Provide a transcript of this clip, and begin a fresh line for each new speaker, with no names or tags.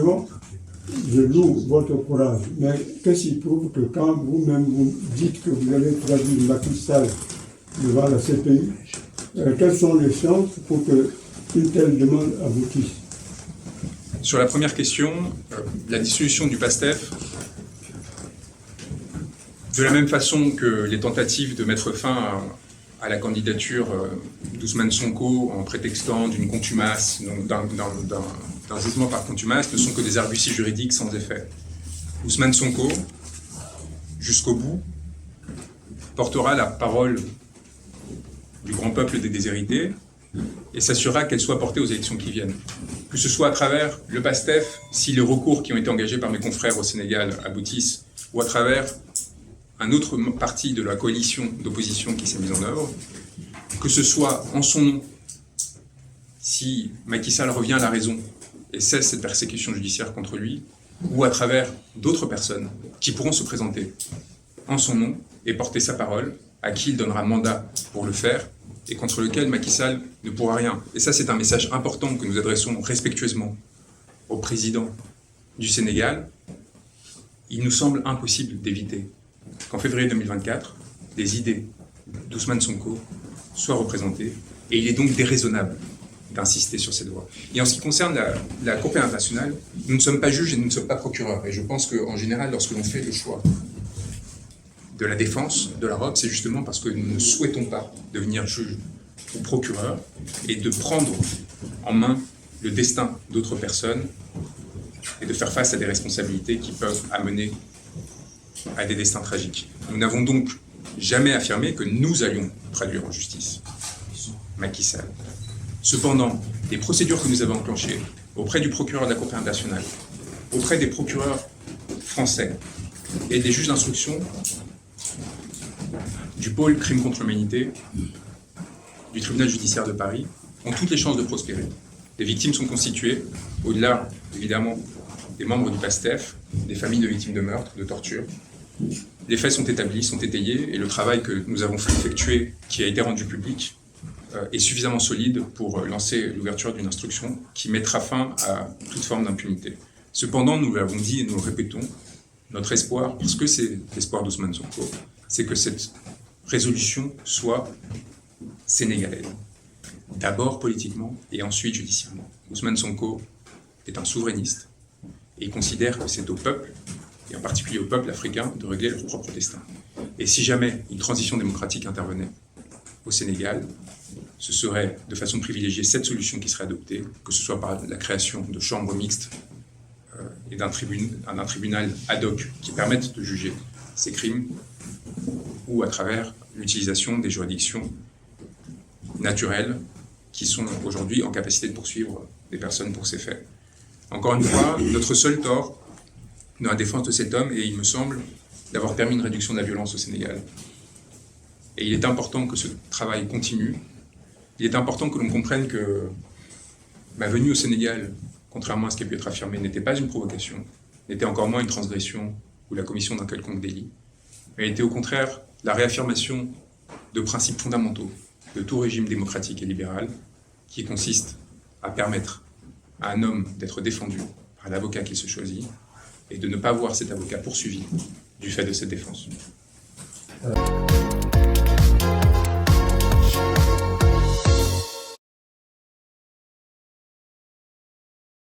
question, je loue votre courage, mais qu'est-ce qui prouve que quand vous-même vous dites que vous allez traduire Macky Sall devant la CPI, quelles sont les chances pour qu'une telle demande aboutisse?
Sur la première question, la dissolution du PASTEF, de la même façon que les tentatives de mettre fin à la candidature d'Ousmane Sonko en prétextant d'une contumace, d'un jugement par contumace, ne sont que des arguties juridiques sans effet. Ousmane Sonko, jusqu'au bout, portera la parole du grand peuple des déshérités et s'assurera qu'elle soit portée aux élections qui viennent. Que ce soit à travers le PASTEF, si les recours qui ont été engagés par mes confrères au Sénégal aboutissent, ou à travers un autre parti de la coalition d'opposition qui s'est mise en œuvre, que ce soit en son nom, si Macky Sall revient à la raison et cesse cette persécution judiciaire contre lui, ou à travers d'autres personnes qui pourront se présenter en son nom et porter sa parole, à qui il donnera mandat pour le faire, et contre lequel Macky Sall ne pourra rien. Et ça, c'est un message important que nous adressons respectueusement au président du Sénégal. Il nous semble impossible d'éviter qu'en février 2024, des idées d'Ousmane Sonko soient représentées, et il est donc déraisonnable d'insister sur cette voie. Et en ce qui concerne la Cour pénale internationale, nous ne sommes pas juges et nous ne sommes pas procureurs. Et je pense qu'en général, lorsque l'on fait le choix de la défense de la robe, c'est justement parce que nous ne souhaitons pas devenir juge ou procureur et de prendre en main le destin d'autres personnes et de faire face à des responsabilités qui peuvent amener à des destins tragiques. Nous n'avons donc jamais affirmé que nous allions traduire en justice Macky Sall. Cependant, les procédures que nous avons enclenchées auprès du procureur de la Cour pénale internationale, auprès des procureurs français et des juges d'instruction du pôle crime contre l'humanité du tribunal judiciaire de Paris ont toutes les chances de prospérer. Les victimes sont constituées, au-delà évidemment des membres du PASTEF, des familles de victimes de meurtres, de torture. Les faits sont établis, sont étayés, et le travail que nous avons effectué, qui a été rendu public, est suffisamment solide pour lancer l'ouverture d'une instruction qui mettra fin à toute forme d'impunité. Cependant, nous l'avons dit et nous le répétons, notre espoir, parce que c'est l'espoir d'Ousmane Sonko, c'est que cette résolution soit sénégalaise. D'abord politiquement et ensuite judiciairement. Ousmane Sonko est un souverainiste et il considère que c'est au peuple, et en particulier au peuple africain, de régler leur propre destin. Et si jamais une transition démocratique intervenait au Sénégal, ce serait de façon privilégiée cette solution qui serait adoptée, que ce soit par la création de chambres mixtes et d'un tribunal ad hoc qui permette de juger ces crimes, ou à travers l'utilisation des juridictions naturelles qui sont aujourd'hui en capacité de poursuivre des personnes pour ces faits. Encore une fois, notre seul tort dans la défense de cet homme, et il me semble, d'avoir permis une réduction de la violence au Sénégal. Et il est important que ce travail continue. Il est important que l'on comprenne que ma venue au Sénégal, contrairement à ce qui a pu être affirmé, n'était pas une provocation, n'était encore moins une transgression ou la commission d'un quelconque délit, mais était au contraire la réaffirmation de principes fondamentaux de tout régime démocratique et libéral, qui consiste à permettre à un homme d'être défendu par l'avocat qu'il se choisit et de ne pas voir cet avocat poursuivi du fait de cette défense.